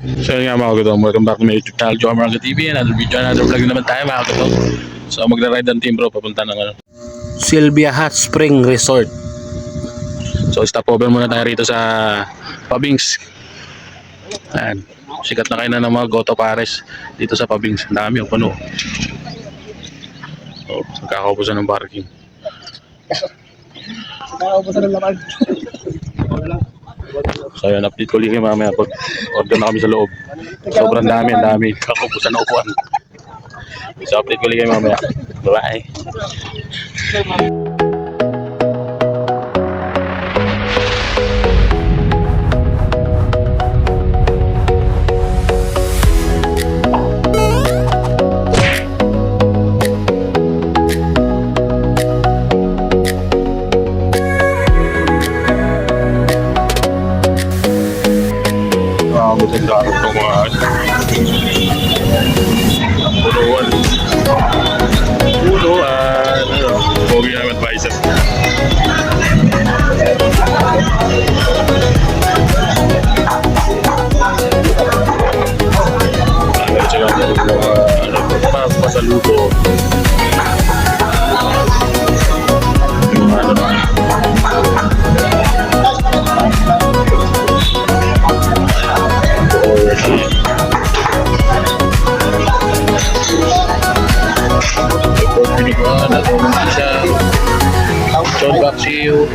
So yun nga mga kutong, welcome back to my YouTube channel, Joe Maranga TV. Another video, another vlog na naman tayo mga kutong. So magra-ride ang team bro, papunta ng Sylvia Hot Spring Resort. So stop over muna tayo rito sa Pabings. Ayan, sikat na kayo na ng mga Goto Pares dito sa Pabings. Ang dami yung puno. So magkakaubusan ng parking. Nakaubusan ng laman. So yun, update ko ulit mamaya pag order na kami sa loob. Sobrang dami, ang dami. Kakaubusan na upuan. So update ko ulit mamaya. Bye. Magandang itong mga punuan Pogi naman advisor. Pasaluto John Baxiu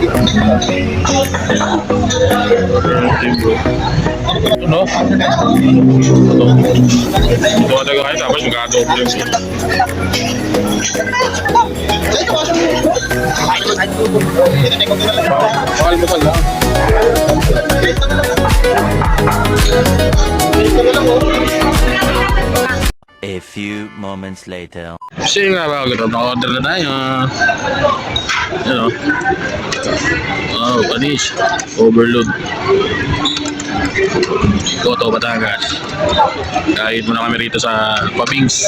ano? Ito ka taga kayo tapos magkakadoble yung sila. Mahal mo pala. A few moments later. Kasi nga ba, naka-order na tayo. Ano? Oh, panis. Overload. Goto, Batangas. Kahit muna kami rito sa Pabings.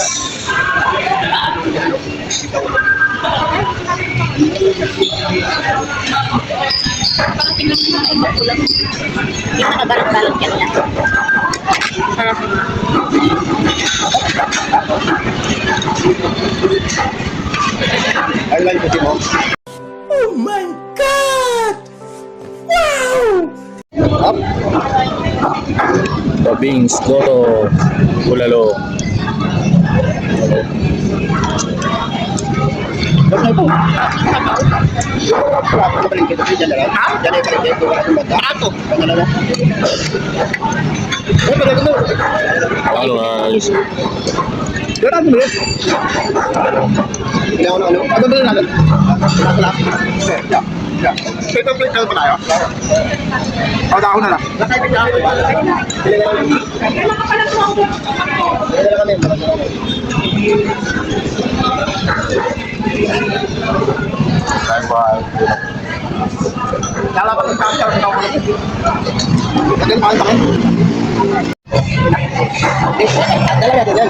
Nakabalot-balot ka nila. Oh my God! Wow! Pabings, Goto, Bulalo. Ano guys? Ganun mo yun. Hindi ako na ano. Ano ba natin? Ito plate na ba tayo? O, dako na lang. Bye-bye. Lalaban ng kakasya. Lagyan pa kayo. Dalawa natin yan.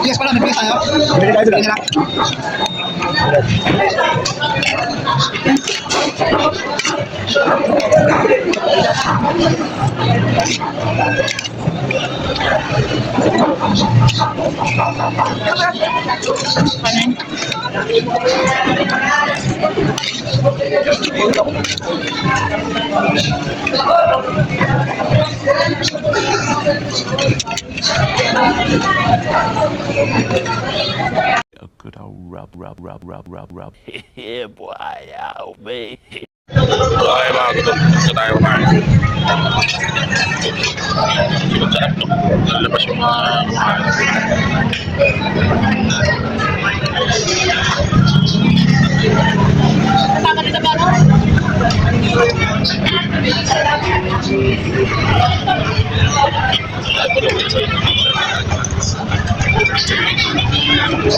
Yes, pala, nagpili tayo. Bili tayo, bili na lang. A good old rub. Yeah, boy, oh, man. Okay mga gutom, gusto tayo kumain. Sigurad sarap no? Lalabas yung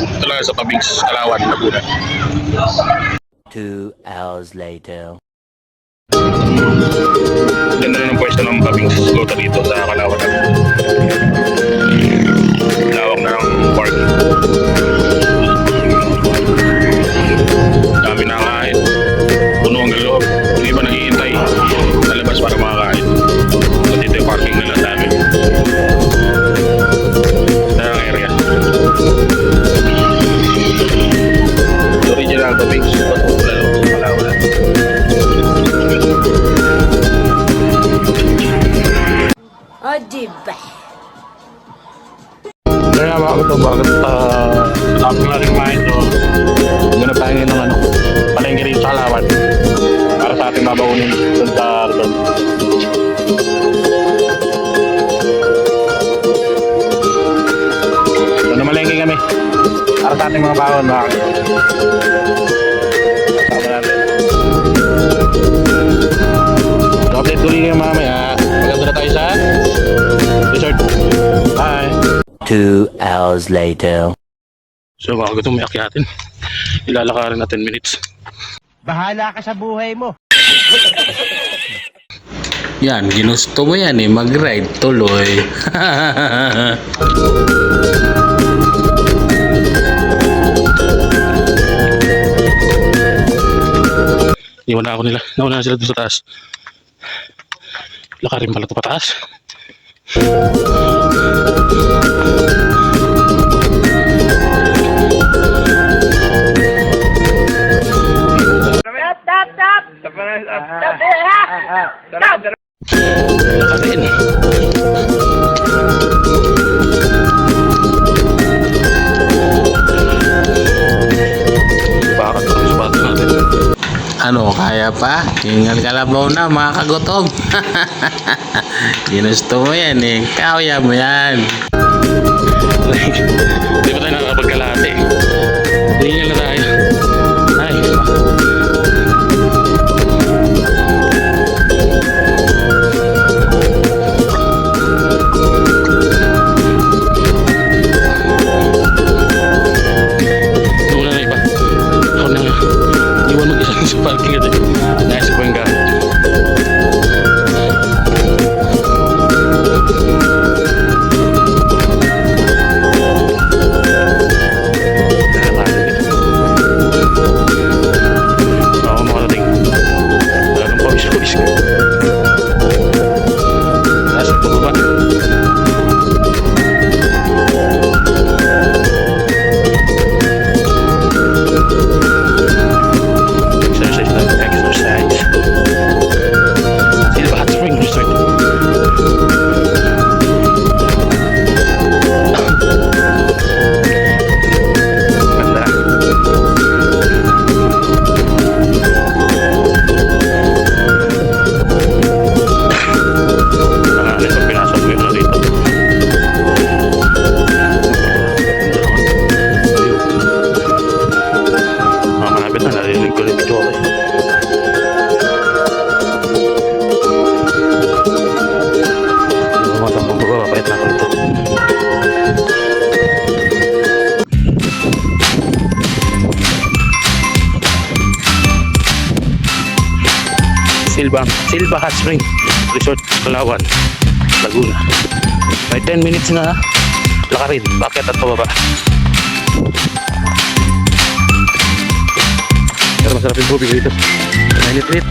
ito lang sa Pabings, Kalawan, Laguna. 2 hours later. Ganda rin ang pwesto ng Pabings Luto dito sa Kalawan. Lawak na ng parking. Dami nakakain. Puno ang loob. Yung iba naghihintay. Nalabas para makakain. So dito yung parking nila dami. Dahil ang area. Original Pabings Luto sa Kalawan. O, diba? Kaya mga ito, bakit tapos na rin kumain to. Ganap tayo ngayon ng palengke rito sa Kalawan para sa ating babaunin dun sa resort. So namalengke kami para sa ating mga baon mga ito. Sama natin. So update tuloy kayo mamaya. Maganda na tayo sa resort. Bye! 2 hours later. So mga gutom, may akyatin. Ilalakarin na 10 minutes. Bahala ka sa buhay mo. Yan, ginusto mo yan eh, mag-ride tuloy. Iwan na ako nila. Nauna na sila doon sa taas. Lakarin pala ito pataas. Lakarin. Bakit ang sapatos natin? Ano, kaya pa? Ingal kalabaw na mga kagutom. Ginusto mo yan eh. Kaya mo yan. Di ba tayo nakakapagkalate? Ingal na tayo. Ay, wala na iba. Ako na nga. Iwan mag-isa sa parking natin. Naisip ko yung gamit. Oo, makarating. Talagang pawis-pawis ko. Nasa pababa. Exercise na exercise. Silva Hot Spring Resort. Ganda. Nakaalis ang pinasok ko yung rito. Malapit na, narinig ko rin ito ako. Mga sampung baba, papayat na ako ito. Silva Hot Spring Resort, Kalawan, Laguna. May 10 minutes na lakarin, bakit at pababa. Pero masarap yung tubig dito. Mainit-init.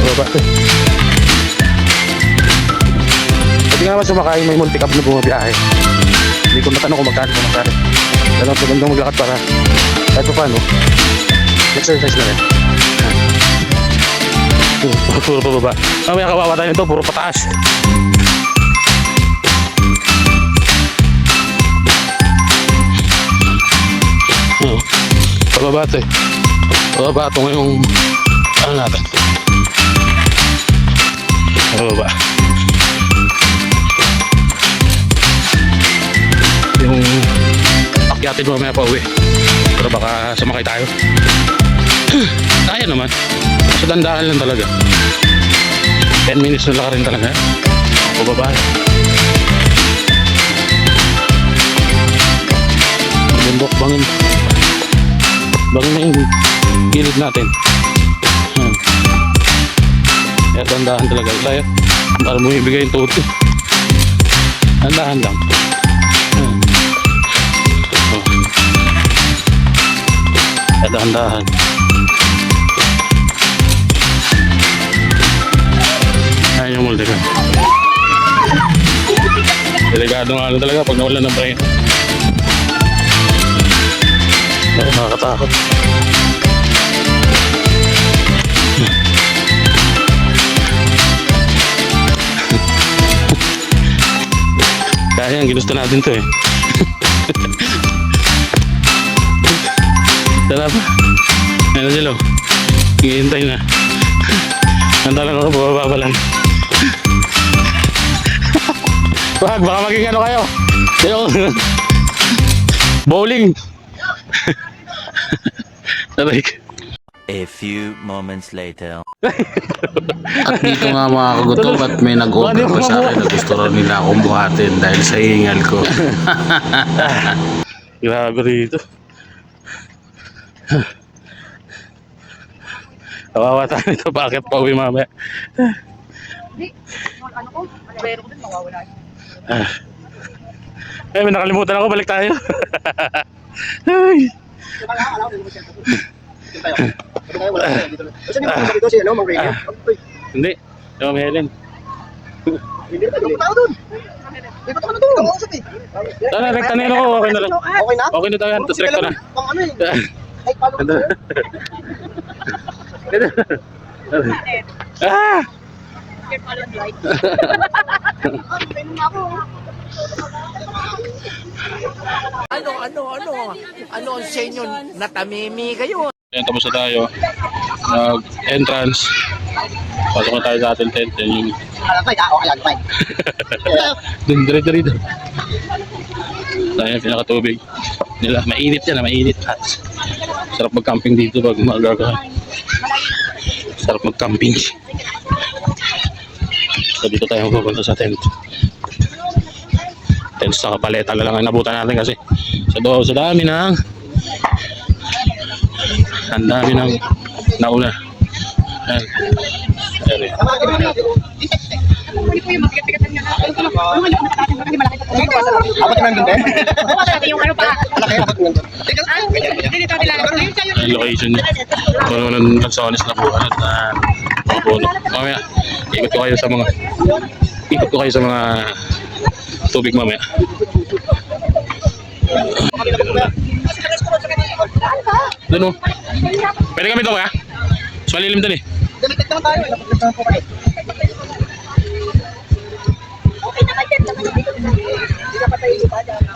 Baba. Pwede nga naman sumakay, may multi-cab na bumabiyahe. Hindi ko natanong kung magkano sumakay. Dalang magandang maglakad para kahit pa paano. Exercise na rin. Puro pababa. Mamaya kawawa tayo nito, puro pataas. Pababa ito eh. Pababa ito ngayong ano natin. Pababa. Yung akyatin mo mamaya pa uwi. Pero baka sumakay tayo. Kaya naman. Sa dandahan lang talaga. 10 minutes na laka rin talaga. Pababa. Bundok bangin. Bangin na yung gilid natin. Kaya dandahan talaga. Kaya para mo ibigay yung tuto. Dandahan lang. Kaya dandahan. Ayan yung multi ka. Delikado nga ano talaga pag nawalan ng brain. Nakakatakot. Kaya yan, ginusto natin to eh. Tara pa. Ayan na sila. Hihintay na. Nanta lang ako, bababa pa lang. Wag, baka maging ano kayo. Yung bowling. Tarik. A few moments later. At dito nga mga kagutom at may nag-order pa sa akin na gusto rin nila akong buhatin dahil sa hingal ko. Grabe rito. Kawawa tayo nito, bakit pa uwi mamaya? Eh, may nakalimutan ako, balik tayo. Ay. Hindi, yung Helen. Tara, nagtanong ako, okay na lang. Okay na? Okay na tayo, tapos rekto na. Ay, paano ba? Ah! Ano ang senyo? Natamimi kayo. Ayan, tapos na tayo. Nag-entrance. Pasok na tayo sa ating tent. Yan yung... Okay lang, fine. Dun, dire-dire. Tayo, pinakatubig. Nila, mainit yan, mainit. At sarap mag-camping dito pag mag-aga. Sarap mag-camping. So dito tayo pupunta sa tent. Tent sa paleta lang ang nabutan natin kasi sa dami ng nauna. Ayan. Ayan. Abot naman din. Yung ano pa. Ang location niya. Puno ng lansones na buwan at puno. Mamaya, ikot ko kayo sa mga tubig mamaya. Doon o. Pwede kami ito ba? Mas malilim doon eh. Dalikat naman tayo. Okay na kayo.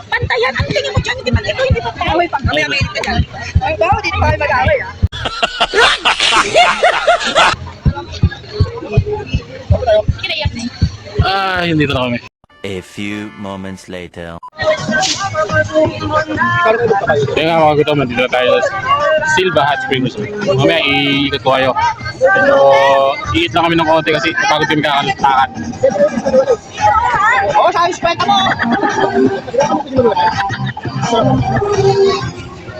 Pantayan, ang tingin mo dyan, hindi pa ito, hindi pa tayo. May amerit ka dyan. Ay, bawa, dito tayo mag-away ah. Kinaiyak na eh. Hindi na kami. A few moments later. Kaya nga mga gutom, nandito na tayo sa Silva Hot Springs. Mamaya iikot ko kayo. So, iikot lang kami ng konti kasi pagod kami kakalakad. Oo, sa ispeta mo!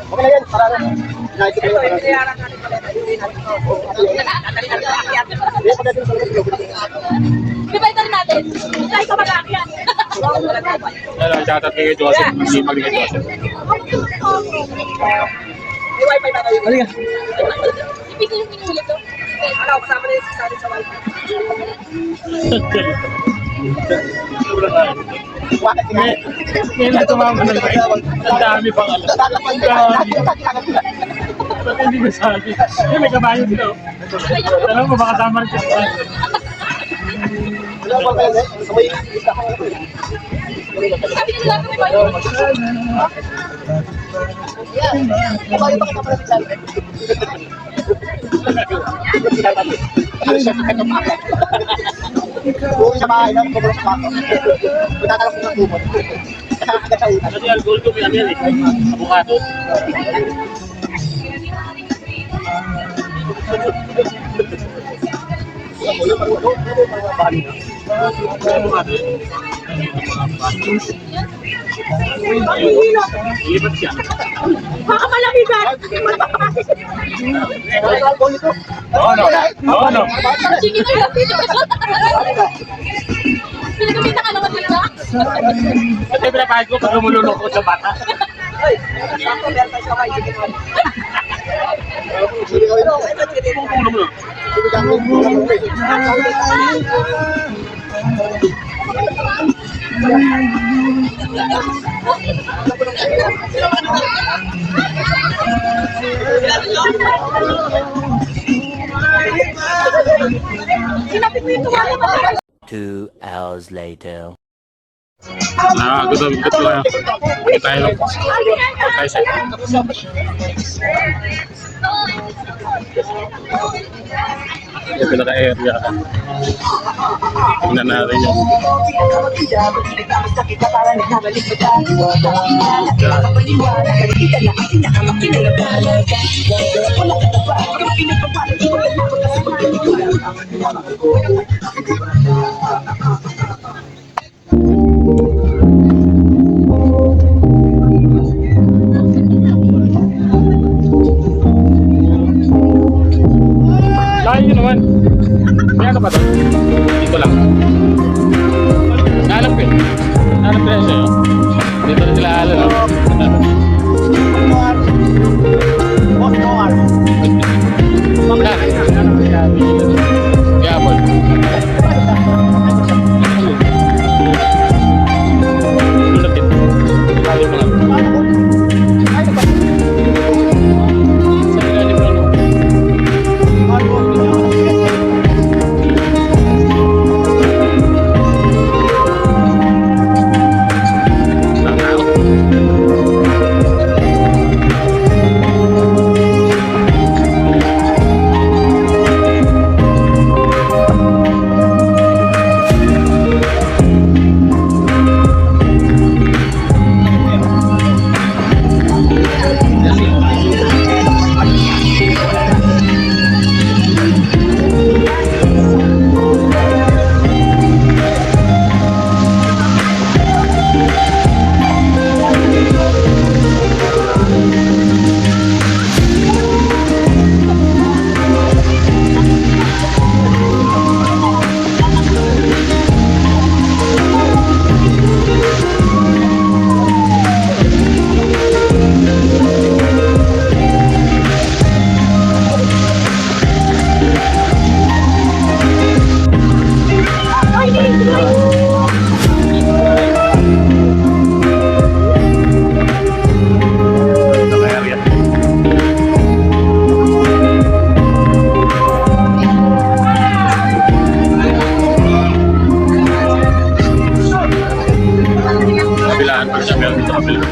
Okay na yan, para na. Nakikita ko para. Di ba ito rin natin? Ay, ka mag-aakyat. Shoutout kay Joseph. Hindi mag kay Joseph. May wifi ba kayo? Halika. Ibig yung pinulit to? Ano, kasama na yung sasali sa wifi. Ngayon na tumama ng light. Ang dami pang alam. Ba't hindi ba sabi? May kabayo dito. Alam mo, baka tama rin siya. Sabi nila lang may wifi. Kabayo ba kita pala sa Buong sa bahay lang, kumulong sa bato. Pagkakalap ko ng kumot. Agad sa utak. Kasi alcohol ko pinamili. Abukado. Ilipat siya. Baka malamigan! Ano? Sige na yun, dito ka sa pinagamitan ka naman dito. Kasi pinapahid ko pag lumulunok ko sa bata. Sinabi ko yung tumala. 2 hours later. Gutom ko tayo. Hindi tayo lang. Tayo sa yung pinaka-area. Tingnan natin yung layo nyo naman. May ano pa to? Dito lang. Naalap ko eh. Naalap ko sa'yo. Dito na sila alam. Yapon. Lulatin. Lalo pa lang. Sa ilalim lang. Kabilaan pag siya meron dito kabilaan.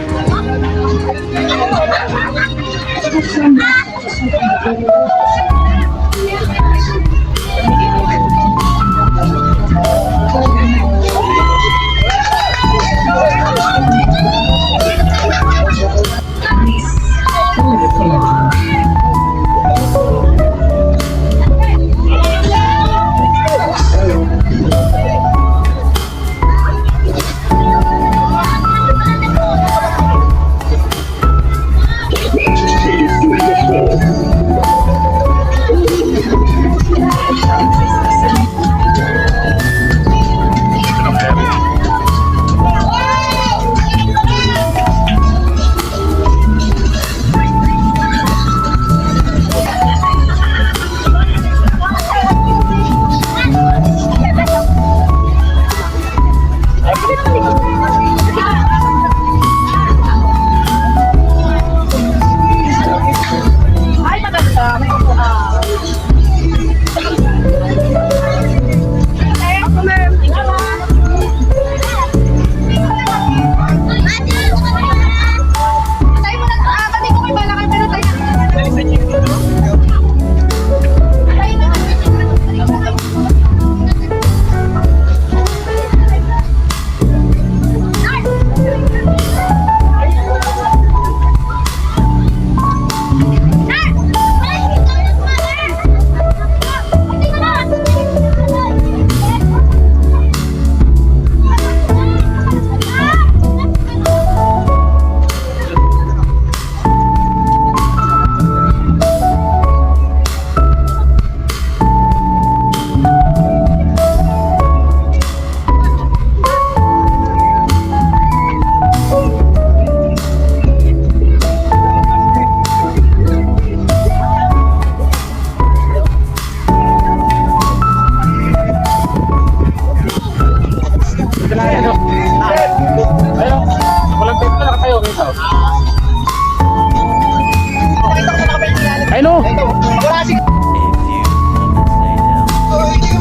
A few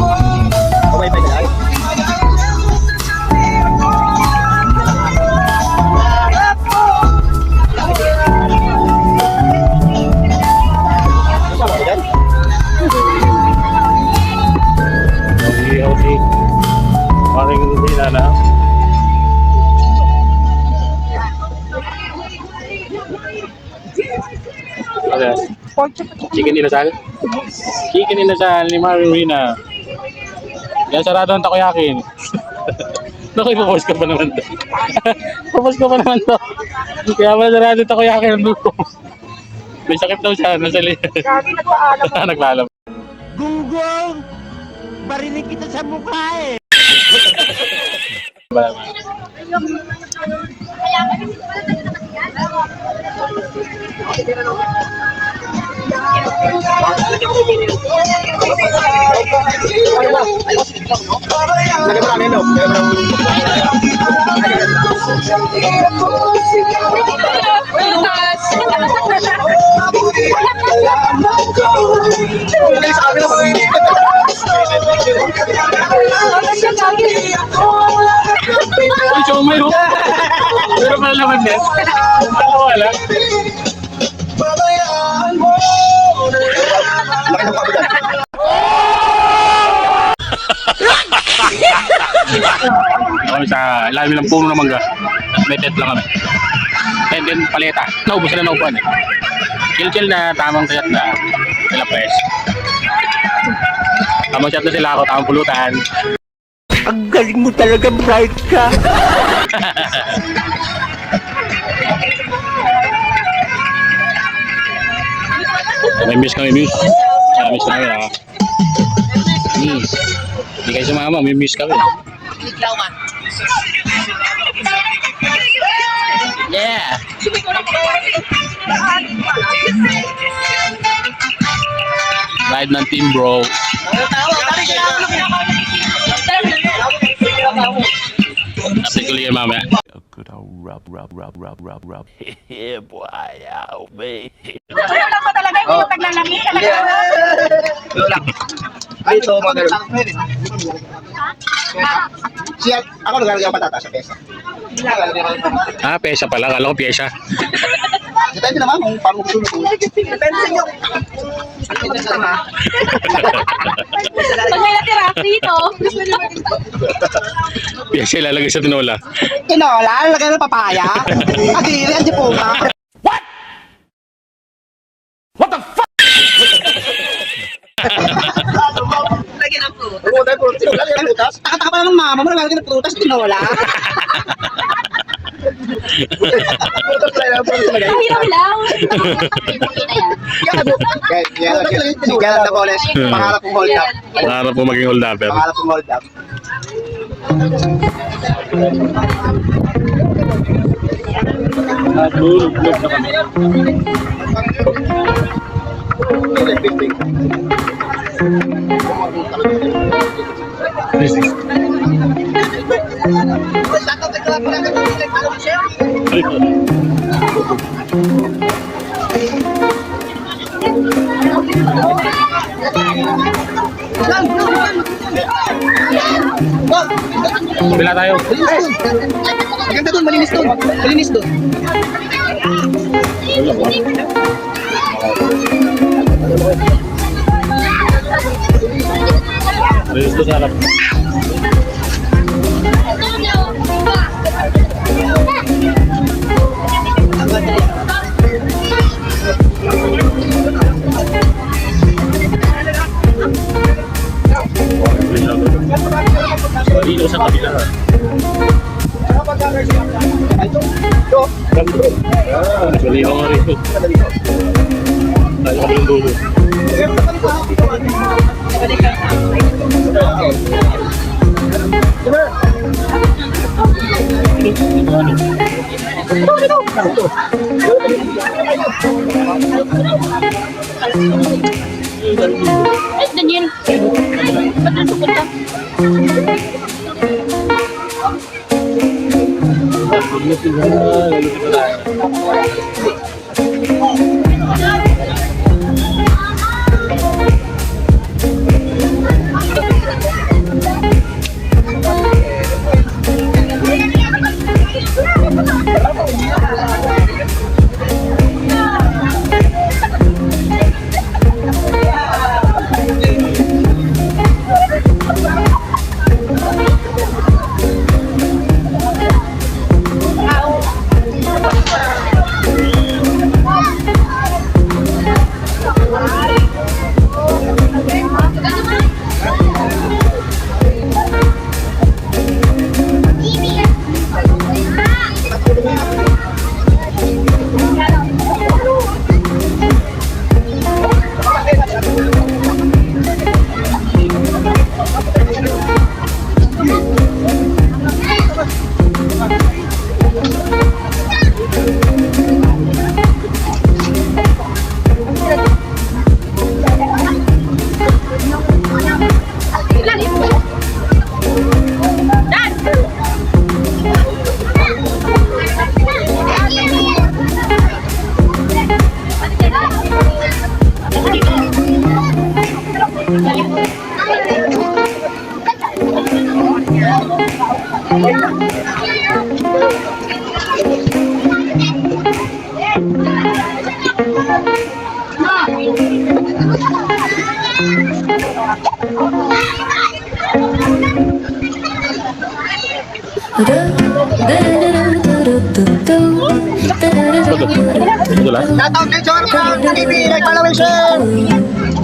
moments later. Okay, bye guys. Okay. Paring Rina na. Okay. Chicken inasal? Chicken inasal ni Marina. Yan, sarado ang takoyaki. Naku, ipapost ka pa naman to. Ipapost ka pa naman to. Kaya pala sarado ang takoyaki ng duko. May sakit daw siya, nasa liyan. Gagi, nagpaalam. Nagpaalam. Gunggong! Barinig kita sa mukha eh! Uy, siomay ho! Pero pala naman din. Wala. Kami sa ilalim ng puno ng mangga. May tent lang kami. And then paleta. Naubusan na naupuan eh. Chill-chill na, tamang sayat na. Sila press. Tamang shot na sila ako, tamang pulutan. Ang galing mo talaga, bright ka! May miss kami, miss. Miss kami ha. Miss. Hindi kayo sumama, may miss kami. Yeah! Ride ng team bro. Kasi ko liyan mamaya. A good old rub. Yeah, boy. Oh, man. Ayaw lang mo talaga, hindi yung taglalaki talaga. Ay, ito, mga ganun. Siya, ako naglalagay ang patata sa pesa. Ah, pesa pala. Kala ko pyesa. Depende naman kung paano gusto nyo. Depende nyo. Pag may natira dito. Pyesa ilalagay sa tinola. Tinola, lagay ng papaya. Adiri, ang dipuka. Lagyan ng prutas. Ano tayo, lagay ng butas. Takataka pa ng mama mo, lagyan ng prutas, tinola. Butas tayo ng butas lagay. Mahirap lang. Kaya na Boles, pangarap kong hold up. Para po maging hold upper. Pangarap kong hold up. Tulog na kami. Bila tayo. Maganda doon, malinis doon. Malinis doon. Ayos to sa harap. Dito sa kabila. Nagaliho nga rin ito. Tayo kami yung dulo. Ay, Daniel. Ba't nasa punta? Ito lang. Shoutout kay Jordan TV, like, follow, and share.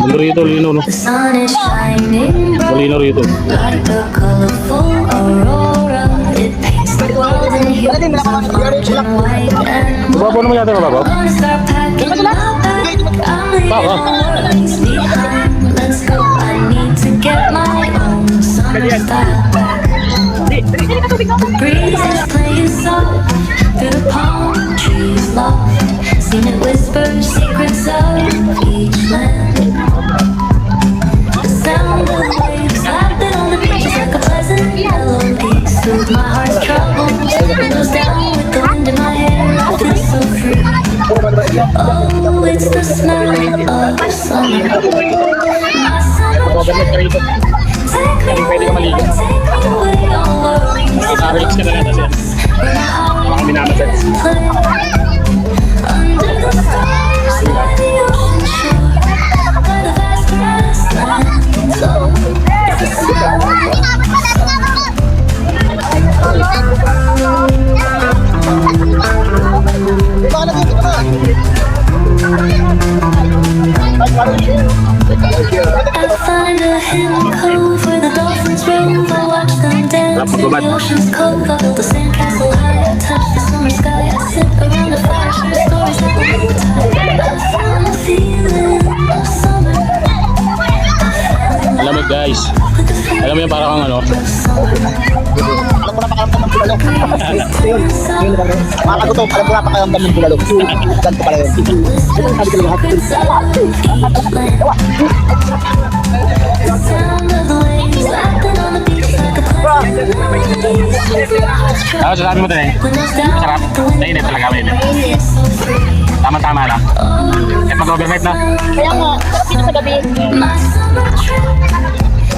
Malino rito, lino, no? The sun is shining Malino rito. like a colorful aurora. It paints the world in hue and white and Mababaw naman yata, mababaw. gonna start packing my bag. I'm leaving Baka. worries behind. Let's go. I need to get my own summer style back. The breeze is playing soft through the palm trees loft. Seen it whisper secrets of each land. The sound of waves lapping on the beach is like a pleasant melody. Soothe my heart's troubles. Windows down with the wind in my hair. I feel so free. Oh, it's the smell of summer. My summer trip. Take me away, take me away, all worries. Relax ka na lang kasi. Baka minamasan. Under the stars by the ocean shore, by the vast grasslands, oh, it's the smell of I find a hidden cove where the dolphins rove. I watch them dance in the ocean's cove. I built a sandcastle high, I touch the summer sky. I sit around the fire, share stories that will never tire. I found the feeling of summer. Alam mo guys, alam mo yung parang kang ano, Alam ko na pakaramdam ng bulalo. Makagutom, alam ko na pakaramdam ng bulalo. Ganito pala yun. Sabi ko lahat. The sound of the waves lapping on the beach like a pleasant melody. Soothes my heart's troubles. ano sasabi mo tayo? Windows down Masarap. with the wind in Mainit my talaga, mainit. hair. I feel so free. Tama-tama lang. Oh, Eh pag-overnight na. Kaya nga, sarap dito sa gabi. my summer trip.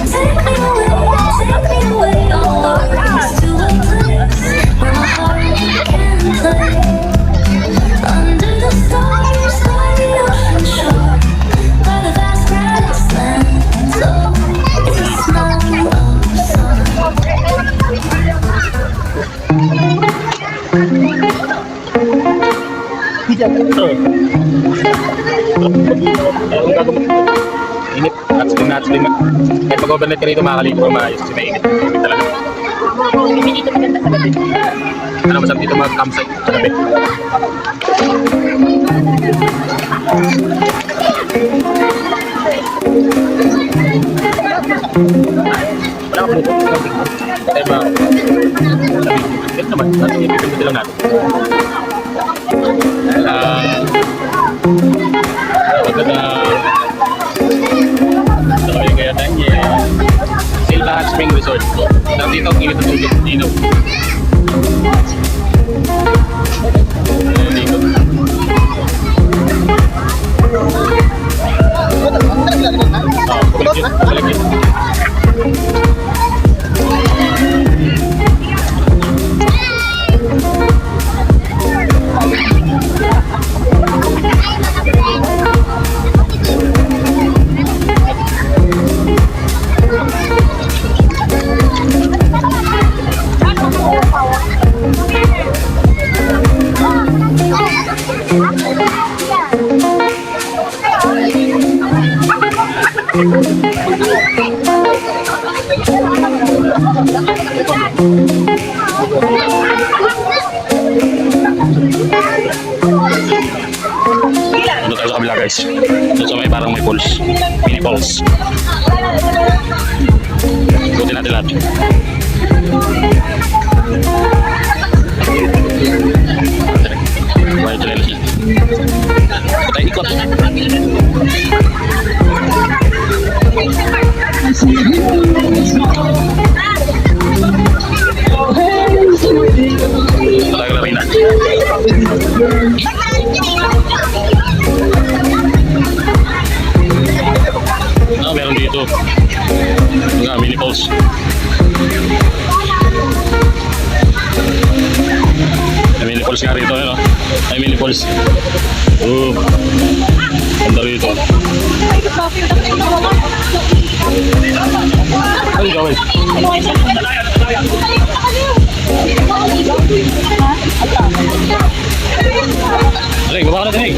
Take me away, all worries to a place where my heart can play. Under the stars by the ocean shore, by the vast grasslands, oh, it's the smell of summer. Init. Nuts din. Kahit pag-overnight ka rito, makakaligo ka maayos kasi mainit. Mainit talaga. Hindi dito maganda sa gabi. Ano masarap dito mag-campsite sa gabi. Wala ka puto. Patay ba? Ito naman. Ipipindutin lang natin. Maganda. So, yung kaya tanya. Silva Hot Spring Resort. So, dito ang init ang tubig. Dino. Dito. Balik yun. Balik yun. Doon tayo sa kabila guys. Doon sa may parang may falls. Mini falls. Ikutin natin lahat. Wala ito lelos niya. Tayo ikot. Ito tayo lari na. Meron dito. Nga, mini falls. Ano gawin? Aling, baba ka na din eh.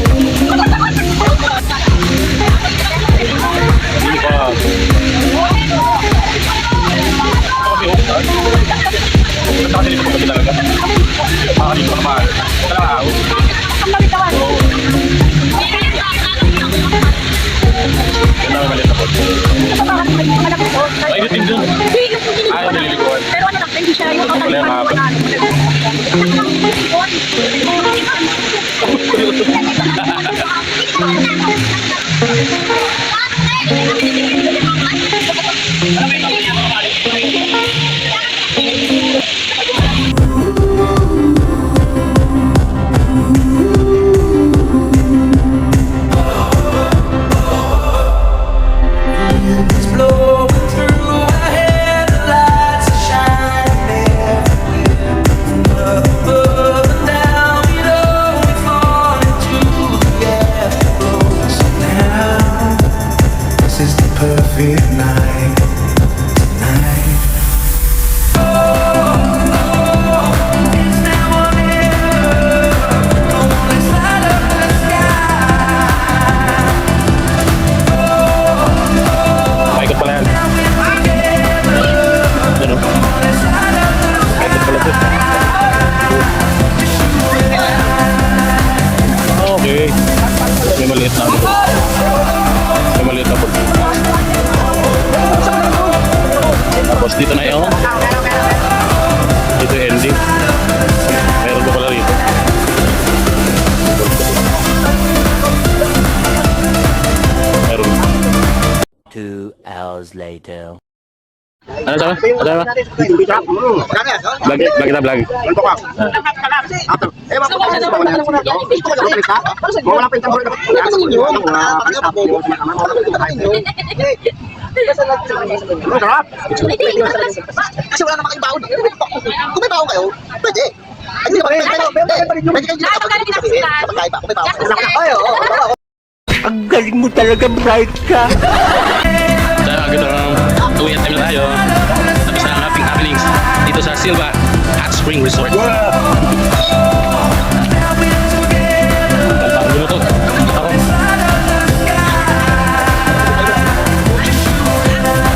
Hindi pa. Ba't dito pa talaga? Dito pa naman. Talaga ako. Kailangan malit ako. Ay, natin doon. Ayaw nililikuan. Pero ano lang, hindi siya yung Wala yung mahaba. It's blowing through my head, the lights are shining everywhere. From above and down below, we fall into the afterglow. So now, this is the perfect night tonight. It's now or never. Come on, let's light up the sky. Paikot pala yan. Ano? Paikot pala ito. Okay. May maliit na ako. May maliit na po. Tapos dito na yun. Dito yung ending. Meron ko pala rito. Meron. 2 hours later. Ano sabi? Ano sabi? Vlog, vlog kita, vlog. Kasi wala namang ibaon. Kung may baon kayo, pwede. Ay, hindi pwede kayo. Ang galing mo talaga, bright ka. So, ganito lang. Uwi at time na tayo. Tapos na ang ating happenings dito sa Silva Hot Spring Resort. Kalpang gulo to. Ako.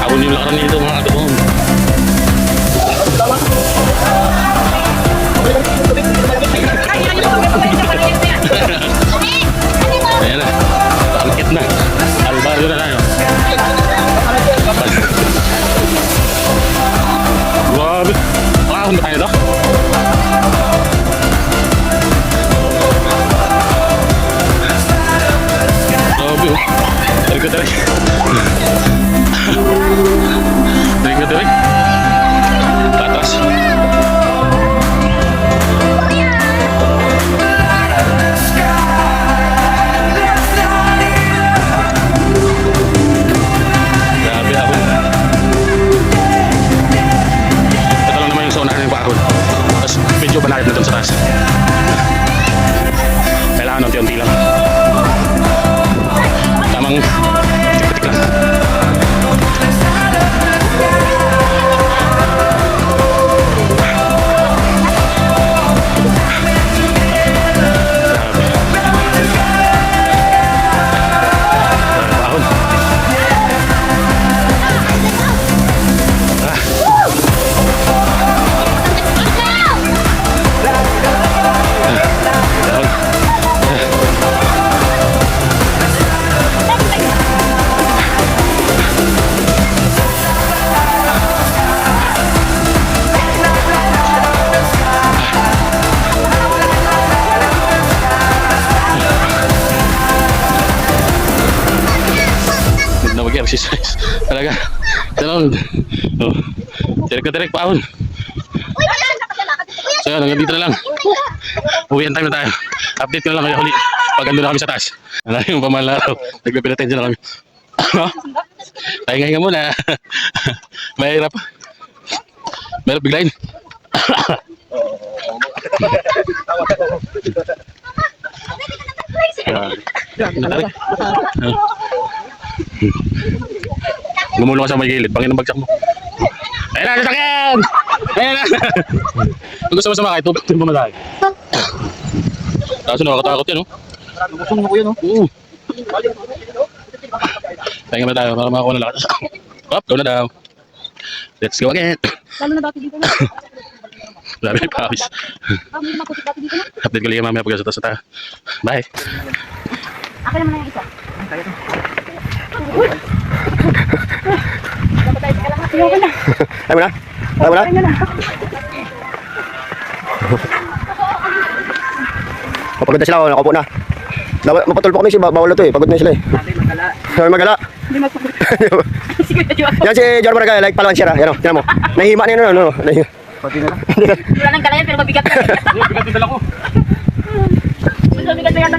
Ako yung lakaran nito mga katubong. Ayan na. Angkit na. Albaryo na tayo. Grabe. Makakon ba tayo ito? Grabe oh. Tarik ko tarik. Tarik ko tarik. Patras. Grabe ako. Ito lang naman yung sa unahan ng bakod. Tapos medyo banayad na dun sa taas. Kailangan unti-unti lang. Tamang tik-tik lang. Bakod. Na mag-exercise. Talaga. Talon. Oh. Direk paon. So yun, hanggang dito na lang. Uwian time na tayo. Update ko na lang kayo huli. Pag ando na kami sa taas. Ano yung pamahal na araw. Nagpipinatensya na kami. Tayo nga muna. Mahirap. Mahirap biglayin. Natarik. Gumulong ka sa may gilid, pangin ang bagsak mo. Ayun na, sasakyan! Ayun na! Kung gusto mo sumakay, tubig mo masakay. Tapos nakakatakot yan, no? Gusto mo ko yun, no? Tayo nga tayo para makakuha ng lakas. Up, go na daw. Let's go again. Lalo na dati dito na. Grabe yung pawis. May makutik dati dito na. Update ko lang mamaya pag sa ta. Bye. Akin naman na yung isa. Ayoko na. Ay mo na? Ay mo na? Ayoko na. Mapagod na sila, nakaupo na. Mapatulpo kami bawal na to eh. Pagod na sila eh. Sabi magala. Hindi mapagod. Sige, medyo ako. Yan si John Maragaya, like palawan siya. Yan o, tinan mo. Nahihima na yun, no? Wala nang kalayan pero mabigat na. Bigat yung dala ko. Mabigat na yata.